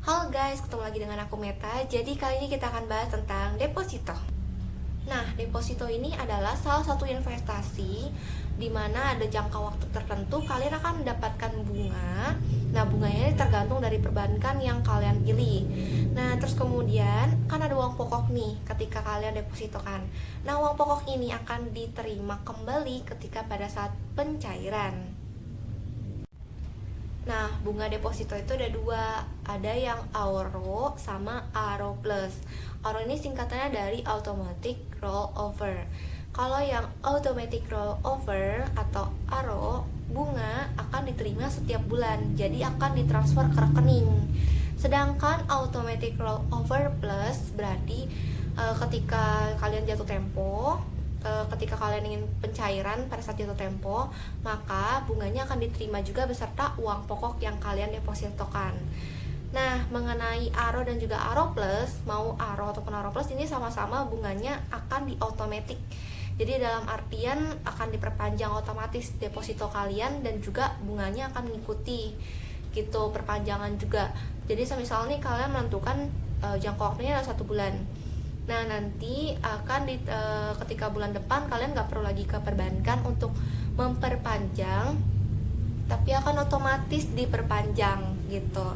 Halo guys, ketemu lagi dengan aku Meta. Jadi kali ini kita akan bahas tentang deposito. Nah, deposito ini adalah salah satu investasi di mana ada jangka waktu tertentu kalian akan mendapatkan bunga. Nah, bunganya ini tergantung dari perbankan yang kalian pilih. Nah, terus kemudian kan ada uang pokok nih ketika kalian depositokan. Nah, uang pokok ini akan diterima kembali ketika pada saat pencairan. Nah, bunga deposito itu ada dua, ada yang ARO sama ARO Plus. ARO ini singkatannya dari Automatic Rollover. Kalau yang Automatic Rollover atau ARO, bunga akan diterima setiap bulan, jadi akan ditransfer ke rekening. Sedangkan Automatic Rollover Plus berarti ketika kalian jatuh tempo, ketika kalian ingin pencairan pada saat jatuh tempo, maka bunganya akan diterima juga beserta uang pokok yang kalian depositokan. Nah, mengenai ARO dan juga ARO Plus, mau ARO ataupun ARO Plus ini sama-sama bunganya akan di automatic. Jadi dalam artian akan diperpanjang otomatis deposito kalian dan juga bunganya akan mengikuti gitu perpanjangan juga. Jadi misalnya nih kalian menentukan jangka waktunya adalah 1 bulan. Nah, nanti akan ketika bulan depan kalian nggak perlu lagi ke perbankan untuk memperpanjang, tapi akan otomatis diperpanjang gitu.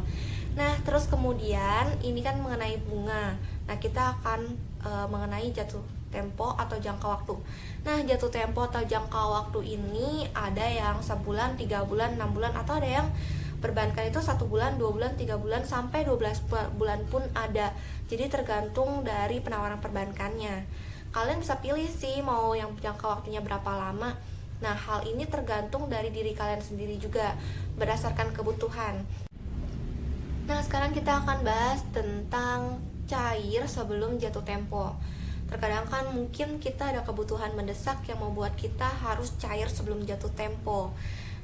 Nah, terus kemudian ini kan mengenai bunga. Nah, kita akan mengenai jatuh tempo atau jangka waktu. Nah, jatuh tempo atau jangka waktu ini ada yang sebulan, 3 bulan, 6 bulan, atau ada yang perbankan itu 1 bulan, 2 bulan, 3 bulan, sampai 12 bulan pun ada. Jadi tergantung dari penawaran perbankannya. Kalian bisa pilih sih mau yang jangka waktunya berapa lama. Nah, hal ini tergantung dari diri kalian sendiri juga, berdasarkan kebutuhan. Nah, sekarang kita akan bahas tentang cair sebelum jatuh tempo. Terkadang kan mungkin kita ada kebutuhan mendesak yang membuat kita harus cair sebelum jatuh tempo.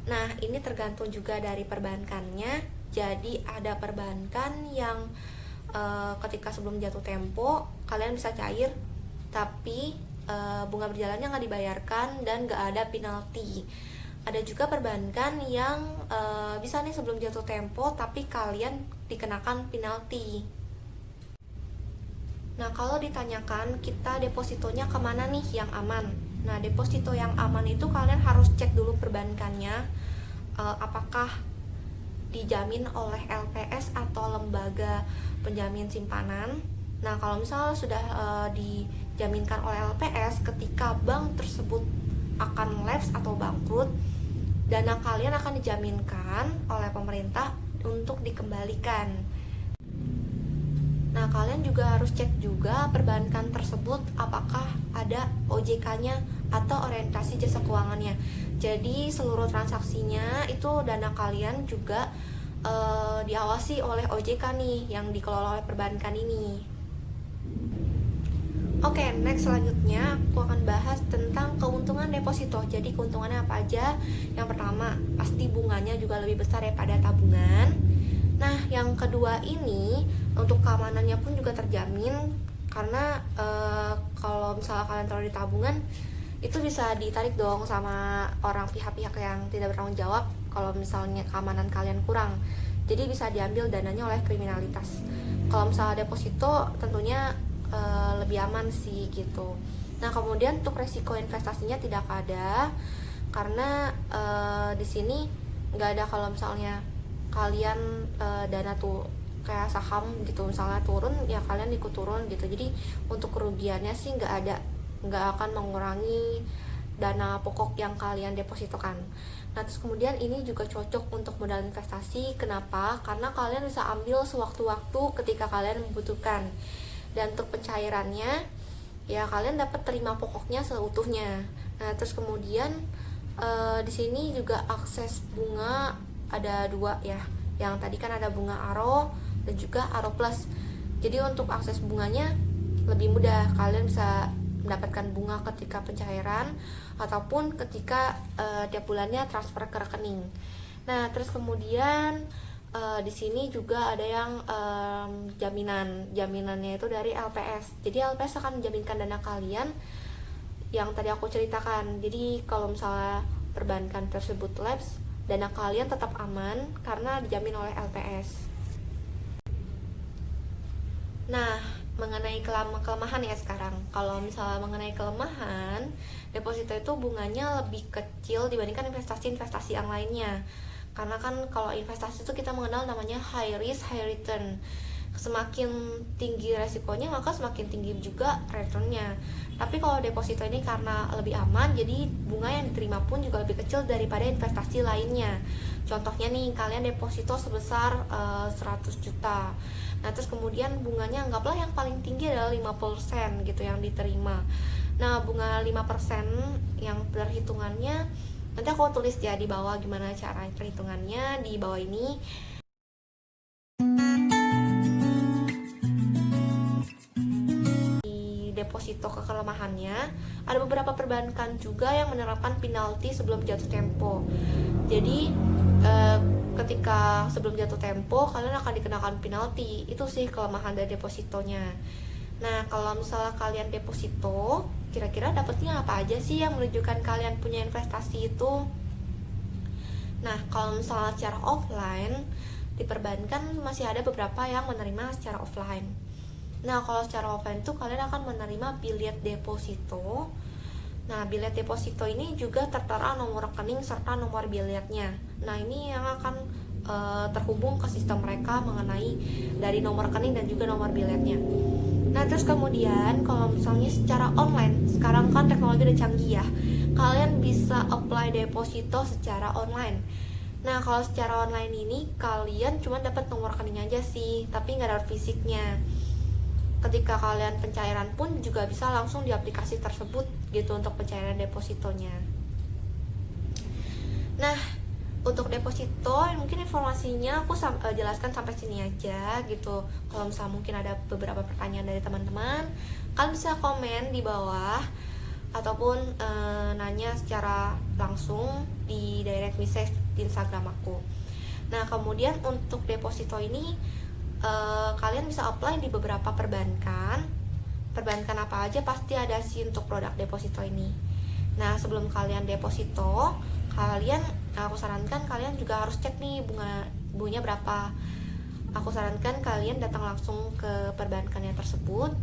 Nah, ini tergantung juga dari perbankannya. Jadi ada perbankan yang ketika sebelum jatuh tempo kalian bisa cair, tapi bunga berjalannya nggak dibayarkan dan nggak ada penalti. Ada juga perbankan yang bisa nih sebelum jatuh tempo tapi kalian dikenakan penalti. Nah, kalau ditanyakan kita depositonya kemana nih yang aman? Nah, deposito yang aman itu kalian harus cek dulu perbankannya, apakah dijamin oleh LPS atau lembaga penjamin simpanan. Nah, kalau misalnya sudah dijaminkan oleh LPS, ketika bank tersebut akan lapse atau bangkrut, dana kalian akan dijaminkan oleh pemerintah untuk dikembalikan. Nah, kalian juga harus cek juga perbankan tersebut apakah ada OJK-nya atau orientasi jasa keuangannya. Jadi seluruh transaksinya itu dana kalian juga diawasi oleh OJK nih yang dikelola oleh perbankan ini. Oke, next selanjutnya aku akan bahas tentang keuntungan deposito. Jadi keuntungannya apa aja? Yang pertama, pasti bunganya juga lebih besar daripada tabungan. Nah, yang kedua ini untuk keamanannya pun juga terjamin karena kalau misalnya kalian taruh di tabungan itu bisa ditarik dong sama orang pihak-pihak yang tidak bertanggung jawab kalau misalnya keamanan kalian kurang. Jadi bisa diambil dananya oleh kriminalitas. Kalau misalnya deposito tentunya lebih aman sih gitu. Nah, kemudian untuk resiko investasinya tidak ada karena di sini nggak ada kalau misalnya kalian dana tuh kayak saham gitu, misalnya turun ya kalian ikut turun gitu. Jadi untuk kerugiannya sih nggak akan mengurangi dana pokok yang kalian depositokan. Nah, terus kemudian ini juga cocok untuk modal investasi. Kenapa? Karena kalian bisa ambil sewaktu-waktu ketika kalian membutuhkan. Dan untuk pencairannya ya kalian dapat terima pokoknya seutuhnya. Nah, terus kemudian di sini juga akses bunga ada 2 ya. Yang tadi kan ada bunga ARO dan juga ARO Plus. Jadi untuk akses bunganya lebih mudah. Kalian bisa mendapatkan bunga ketika pencairan ataupun ketika tiap bulannya transfer ke rekening. Nah, terus kemudian di sini juga ada yang jaminannya itu dari LPS. Jadi LPS akan menjaminkan dana kalian yang tadi aku ceritakan. Jadi kalau misalnya perbankan tersebut lapse, dana kalian tetap aman karena dijamin oleh LPS. Nah, mengenai kelemahan ya sekarang. Kalau misalnya mengenai kelemahan, deposito itu bunganya lebih kecil dibandingkan investasi-investasi yang lainnya. Karena kan kalau investasi itu kita mengenal namanya high risk, high return. Semakin tinggi resikonya maka semakin tinggi juga returnnya. Tapi kalau deposito ini karena lebih aman, jadi bunga yang diterima pun juga lebih kecil daripada investasi lainnya. Contohnya nih, kalian deposito sebesar 100 juta. Nah, terus kemudian bunganya anggaplah yang paling tinggi adalah 5% gitu yang diterima. Nah, bunga 5% yang perhitungannya nanti aku tulis ya di bawah gimana cara perhitungannya di bawah ini. Deposito kelemahannya, ada beberapa perbankan juga yang menerapkan penalti sebelum jatuh tempo. Jadi ketika sebelum jatuh tempo kalian akan dikenakan penalti. Itu sih kelemahan dari depositonya. Nah, kalau misalnya kalian deposito, kira-kira dapatnya apa aja sih yang menunjukkan kalian punya investasi itu? Nah, kalau misalnya secara offline, di perbankan masih ada beberapa yang menerima secara offline. Nah, kalau secara offline tuh kalian akan menerima bilet deposito. Nah, bilet deposito ini juga tertera nomor rekening serta nomor biletnya. Nah, ini yang akan terhubung ke sistem mereka mengenai dari nomor rekening dan juga nomor biletnya. Nah, terus kemudian kalau misalnya secara online, sekarang kan teknologi udah canggih ya. Kalian bisa apply deposito secara online. Nah, kalau secara online ini kalian cuma dapat nomor rekening aja sih, tapi nggak ada fisiknya. Ketika kalian pencairan pun juga bisa langsung di aplikasi tersebut gitu untuk pencairan depositonya. Nah, untuk deposito mungkin informasinya aku jelaskan sampai sini aja gitu. Kalau misalnya mungkin ada beberapa pertanyaan dari teman-teman, kalian bisa komen di bawah ataupun nanya secara langsung di direct message di Instagram aku. Nah, kemudian untuk deposito ini kalian bisa apply di beberapa perbankan. Perbankan apa aja pasti ada sih untuk produk deposito ini. Nah, sebelum kalian deposito, aku sarankan kalian juga harus cek nih bunganya berapa. Aku sarankan kalian datang langsung ke perbankannya tersebut.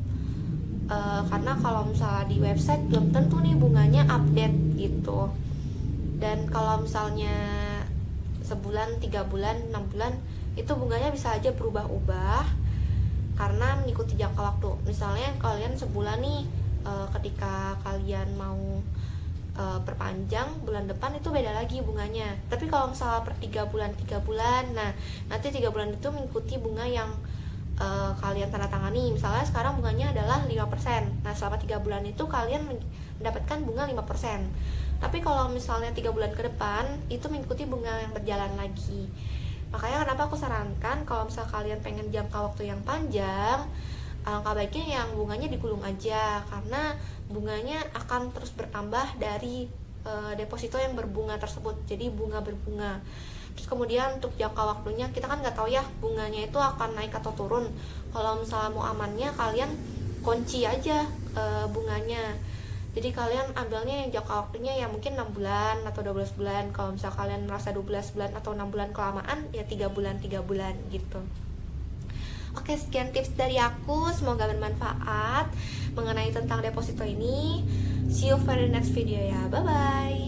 Karena kalau misalnya di website belum tentu nih bunganya update gitu. Dan kalau misalnya sebulan, 3 bulan, 6 bulan itu bunganya bisa aja berubah-ubah karena mengikuti jangka waktu. Misalnya kalian sebulan nih, ketika kalian mau perpanjang bulan depan itu beda lagi bunganya. Tapi kalau misalnya per 3 bulan, nah nanti 3 bulan itu mengikuti bunga yang kalian tanda tangani. Misalnya sekarang bunganya adalah 5%. Nah, selama 3 bulan itu kalian mendapatkan bunga 5%. Tapi kalau misalnya 3 bulan ke depan itu mengikuti bunga yang berjalan lagi. Makanya kenapa aku sarankan kalau misalnya kalian pengen jangka waktu yang panjang, alangkah baiknya yang bunganya digulung aja, karena bunganya akan terus bertambah dari deposito yang berbunga tersebut. Jadi bunga berbunga. Terus kemudian untuk jangka waktunya kita kan nggak tahu ya bunganya itu akan naik atau turun. Kalau misalnya mau amannya kalian kunci aja bunganya. Jadi kalian ambilnya yang jangka waktunya ya mungkin 6 bulan atau 12 bulan. Kalau misalnya kalian merasa 12 bulan atau 6 bulan kelamaan, ya 3 bulan gitu. Oke, sekian tips dari aku, semoga bermanfaat mengenai tentang deposito ini. See you for the next video ya, bye bye.